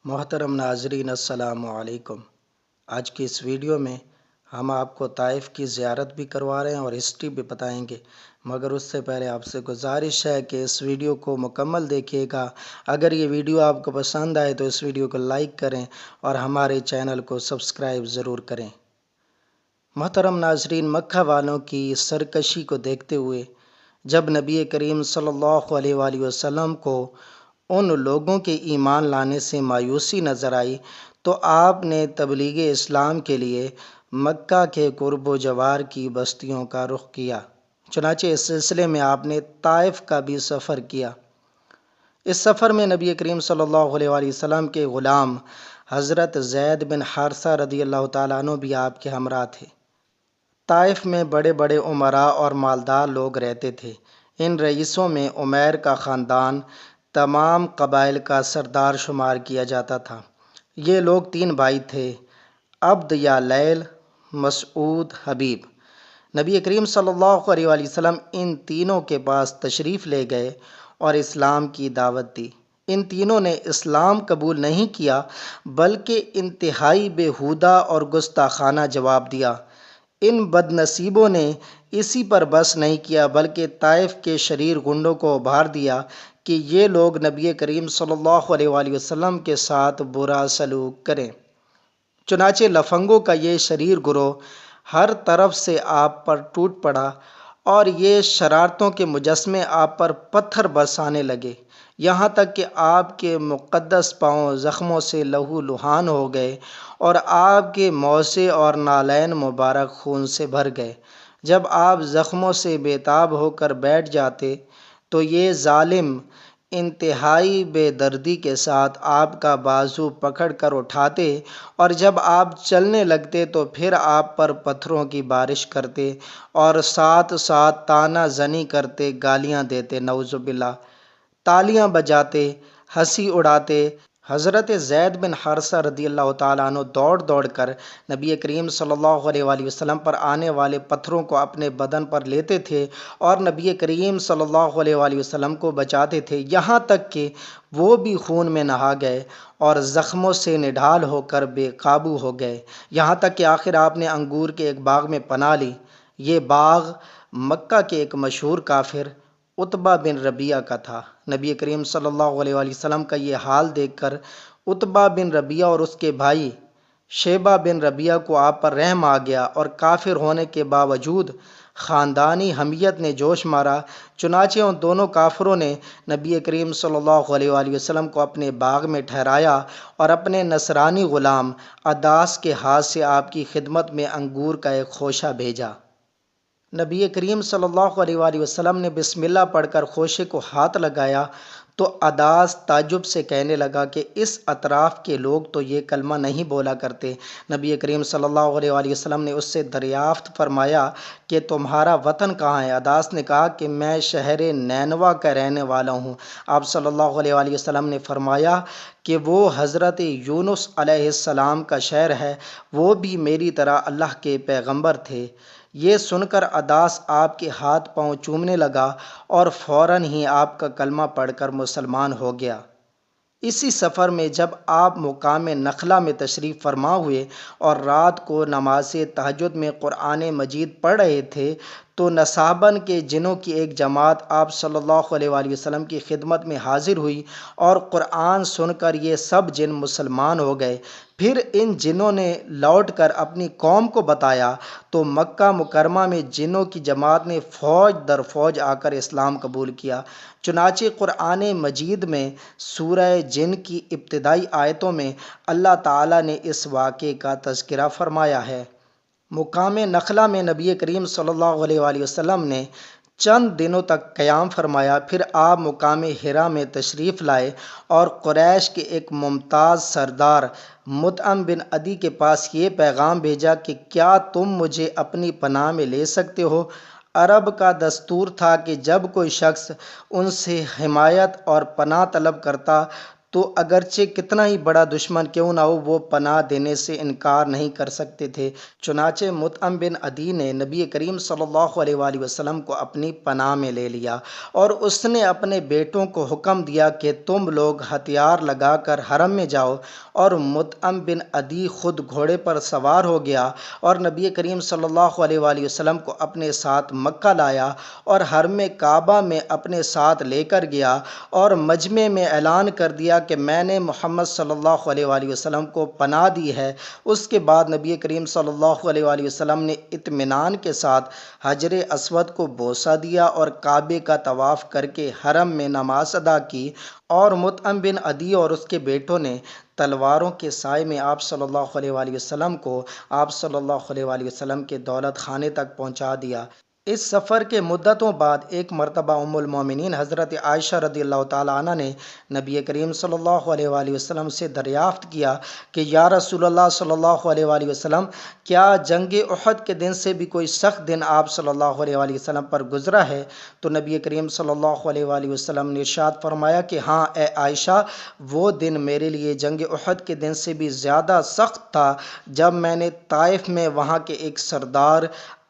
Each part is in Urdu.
محترم ناظرین السلام علیکم۔ آج کی اس ویڈیو میں ہم آپ کو طائف کی زیارت بھی کروا رہے ہیں اور ہسٹری بھی بتائیں گے، مگر اس سے پہلے آپ سے گزارش ہے کہ اس ویڈیو کو مکمل دیکھیے گا۔ اگر یہ ویڈیو آپ کو پسند آئے تو اس ویڈیو کو لائک کریں اور ہمارے چینل کو سبسکرائب ضرور کریں۔ محترم ناظرین، مکہ والوں کی سرکشی کو دیکھتے ہوئے جب نبی کریم صلی اللہ علیہ وآلہ وسلم کو ان لوگوں کے ایمان لانے سے مایوسی نظر آئی تو آپ نے تبلیغ اسلام کے لیے مکہ کے قرب و جوار کی بستیوں کا رخ کیا۔ چنانچہ اس سلسلے میں آپ نے طائف کا بھی سفر کیا۔ اس سفر میں نبی کریم صلی اللہ علیہ وآلہ وسلم کے غلام حضرت زید بن حارثہ رضی اللہ تعالیٰ عنہ بھی آپ کے ہمراہ تھے۔ طائف میں بڑے بڑے امراء اور مالدار لوگ رہتے تھے۔ ان رئیسوں میں عمیر کا خاندان تمام قبائل کا سردار شمار کیا جاتا تھا۔ یہ لوگ 3 بھائی تھے، عبد یا لیل، مسعود، حبیب۔ نبی کریم صلی اللہ علیہ وآلہ وسلم ان تینوں کے پاس تشریف لے گئے اور اسلام کی دعوت دی۔ ان تینوں نے اسلام قبول نہیں کیا بلکہ انتہائی بیہودہ اور گستاخانہ جواب دیا۔ ان بد نصیبوں نے اسی پر بس نہیں کیا بلکہ طائف کے شریر گنڈوں کو ابھار دیا کہ یہ لوگ نبی کریم صلی اللہ علیہ وآلہ وسلم کے ساتھ برا سلوک کریں۔ چنانچہ لفنگوں کا یہ شریر گروہ ہر طرف سے آپ پر ٹوٹ پڑا اور یہ شرارتوں کے مجسمے آپ پر پتھر برسانے لگے، یہاں تک کہ آپ کے مقدس پاؤں زخموں سے لہو لہان ہو گئے اور آپ کے موزے اور نالین مبارک خون سے بھر گئے۔ جب آپ زخموں سے بے تاب ہو کر بیٹھ جاتے تو یہ ظالم انتہائی بے دردی کے ساتھ آپ کا بازو پکڑ کر اٹھاتے اور جب آپ چلنے لگتے تو پھر آپ پر پتھروں کی بارش کرتے اور ساتھ ساتھ طعنہ زنی کرتے، گالیاں دیتے، نعوذ باللہ، تالیاں بجاتے، ہنسی اڑاتے۔ حضرت زید بن حارثہ رضی اللہ تعالیٰ عنہ دوڑ دوڑ کر نبی کریم صلی اللہ علیہ وآلہ وسلم پر آنے والے پتھروں کو اپنے بدن پر لیتے تھے اور نبی کریم صلی اللہ علیہ وآلہ وسلم کو بچاتے تھے، یہاں تک کہ وہ بھی خون میں نہا گئے اور زخموں سے نڈھال ہو کر بے قابو ہو گئے، یہاں تک کہ آخر آپ نے انگور کے ایک باغ میں پناہ لی۔ یہ باغ مکہ کے ایک مشہور کافر عتبہ بن ربیعہ کا تھا۔ نبی کریم صلی اللہ علیہ وآلہ وسلم کا یہ حال دیکھ کر عتبہ بن ربیعہ اور اس کے بھائی شیبہ بن ربیعہ کو آپ پر رحم آ گیا اور کافر ہونے کے باوجود خاندانی حمیت نے جوش مارا۔ چنانچہ ان دونوں کافروں نے نبی کریم صلی اللہ علیہ وآلہ وسلم کو اپنے باغ میں ٹھہرایا اور اپنے نصرانی غلام عداس کے ہاتھ سے آپ کی خدمت میں انگور کا ایک خوشہ بھیجا۔ نبی کریم صلی اللہ علیہ وآلہ وسلم نے بسم اللہ پڑھ کر خوشے کو ہاتھ لگایا تو عداس تعجب سے کہنے لگا کہ اس اطراف کے لوگ تو یہ کلمہ نہیں بولا کرتے۔ نبی کریم صلی اللہ علیہ وآلہ وسلم نے اس سے دریافت فرمایا کہ تمہارا وطن کہاں ہے؟ عداس نے کہا کہ میں شہر نینوا کا رہنے والا ہوں۔ آپ صلی اللہ علیہ وآلہ وسلم نے فرمایا کہ وہ حضرت یونس علیہ السلام کا شہر ہے، وہ بھی میری طرح اللہ کے پیغمبر تھے۔ یہ سن کر عداس آپ کے ہاتھ پاؤں چومنے لگا اور فوراً ہی آپ کا کلمہ پڑھ کر مسلمان ہو گیا۔ اسی سفر میں جب آپ مقام نخلا میں تشریف فرما ہوئے اور رات کو نماز تہجد میں قرآن مجید پڑھ رہے تھے تو نصابن کے جنوں کی ایک جماعت آپ صلی اللہ علیہ وآلہ وسلم کی خدمت میں حاضر ہوئی اور قرآن سن کر یہ سب جن مسلمان ہو گئے۔ پھر ان جنوں نے لوٹ کر اپنی قوم کو بتایا تو مکہ مکرمہ میں جنوں کی جماعت نے فوج در فوج آ کر اسلام قبول کیا۔ چنانچہ قرآن مجید میں سورہ جن کی ابتدائی آیتوں میں اللہ تعالیٰ نے اس واقعے کا تذکرہ فرمایا ہے۔ مقام نخلا میں نبی کریم صلی اللہ علیہ وآلہ وسلم نے چند دنوں تک قیام فرمایا، پھر آپ مقام حرا میں تشریف لائے اور قریش کے ایک ممتاز سردار مطعم بن عدی کے پاس یہ پیغام بھیجا کہ کیا تم مجھے اپنی پناہ میں لے سکتے ہو؟ عرب کا دستور تھا کہ جب کوئی شخص ان سے حمایت اور پناہ طلب کرتا تو اگرچہ کتنا ہی بڑا دشمن کیوں نہ ہو وہ پناہ دینے سے انکار نہیں کر سکتے تھے۔ چنانچہ مطعم بن عدی نے نبی کریم صلی اللہ علیہ وآلہ وسلم کو اپنی پناہ میں لے لیا اور اس نے اپنے بیٹوں کو حکم دیا کہ تم لوگ ہتھیار لگا کر حرم میں جاؤ، اور مطعم بن عدی خود گھوڑے پر سوار ہو گیا اور نبی کریم صلی اللہ علیہ وآلہ وسلم کو اپنے ساتھ مکہ لایا اور حرم کعبہ میں اپنے ساتھ لے کر گیا اور مجمع میں اعلان کر دیا کہ میں نے محمد صلی اللہ علیہ وآلہ وسلم کو پناہ دی ہے۔ اس کے بعد نبی کریم صلی اللہ علیہ وآلہ وسلم نے اطمینان کے ساتھ حجر اسود کو بوسہ دیا اور کعبے کا طواف کر کے حرم میں نماز ادا کی، اور مطعم بن عدی اور اس کے بیٹوں نے تلواروں کے سائے میں آپ صلی اللہ علیہ وآلہ وسلم کو آپ صلی اللہ علیہ وآلہ وسلم کے دولت خانے تک پہنچا دیا۔ اس سفر کے مدتوں بعد ایک مرتبہ ام المومنین حضرت عائشہ رضی اللہ تعالیٰ عنہ نے نبی کریم صلی اللہ علیہ وآلہ وسلم سے دریافت کیا کہ یا رسول اللہ صلی اللہ علیہ وآلہ وسلم، کیا جنگ احد کے دن سے بھی کوئی سخت دن آپ صلی اللہ علیہ وآلہ وسلم پر گزرا ہے؟ تو نبی کریم صلی اللہ علیہ وآلہ وسلم نے ارشاد فرمایا کہ ہاں اے عائشہ، وہ دن میرے لیے جنگ احد کے دن سے بھی زیادہ سخت تھا جب میں نے طائف میں وہاں کے ایک سردار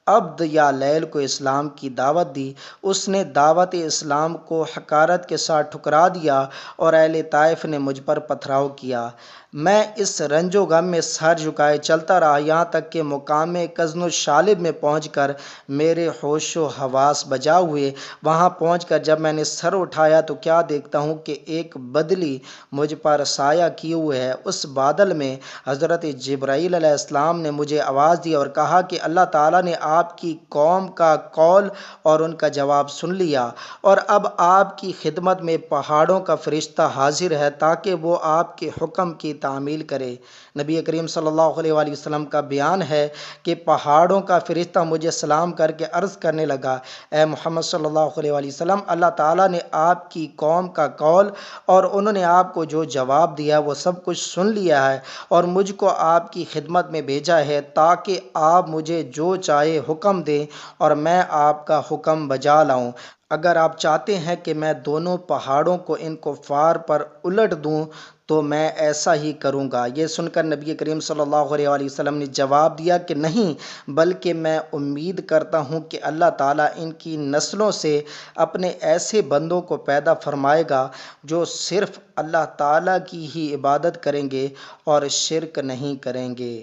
عبد یا لیل کو اسلام کی دعوت دی۔ اس نے دعوت اسلام کو حقارت کے ساتھ ٹھکرا دیا اور اہل طائف نے مجھ پر پتھراؤ کیا۔ میں اس رنج و غم میں سر جھکائے چلتا رہا یہاں تک کہ مقام کزن الشالب میں پہنچ کر میرے ہوش و حواس بجا ہوئے۔ وہاں پہنچ کر جب میں نے سر اٹھایا تو کیا دیکھتا ہوں کہ ایک بدلی مجھ پر سایہ کیے ہوئے ہے۔ اس بادل میں حضرت جبرائیل علیہ السلام نے مجھے آواز دی اور کہا کہ اللہ تعالیٰ نے آپ کی قوم کا قول اور ان کا جواب سن لیا، اور اب آپ کی خدمت میں پہاڑوں کا فرشتہ حاضر ہے تاکہ وہ آپ کے حکم کی تعمیل کرے۔ نبی کریم صلی اللہ علیہ وآلہ وسلم کا بیان ہے کہ پہاڑوں کا فرشتہ مجھے سلام کر کے عرض کرنے لگا، اے محمد صلی اللہ علیہ وآلہ وسلم، اللہ تعالیٰ نے آپ کی قوم کا قول اور انہوں نے آپ کو جو جواب دیا وہ سب کچھ سن لیا ہے، اور مجھ کو آپ کی خدمت میں بھیجا ہے تاکہ آپ مجھے جو چاہے حکم دیں اور میں آپ کا حکم بجا لاؤں۔ اگر آپ چاہتے ہیں کہ میں دونوں پہاڑوں کو ان کفار پر الٹ دوں تو میں ایسا ہی کروں گا۔ یہ سن کر نبی کریم صلی اللہ علیہ وآلہ وسلم نے جواب دیا کہ نہیں، بلکہ میں امید کرتا ہوں کہ اللہ تعالیٰ ان کی نسلوں سے اپنے ایسے بندوں کو پیدا فرمائے گا جو صرف اللہ تعالیٰ کی ہی عبادت کریں گے اور شرک نہیں کریں گے۔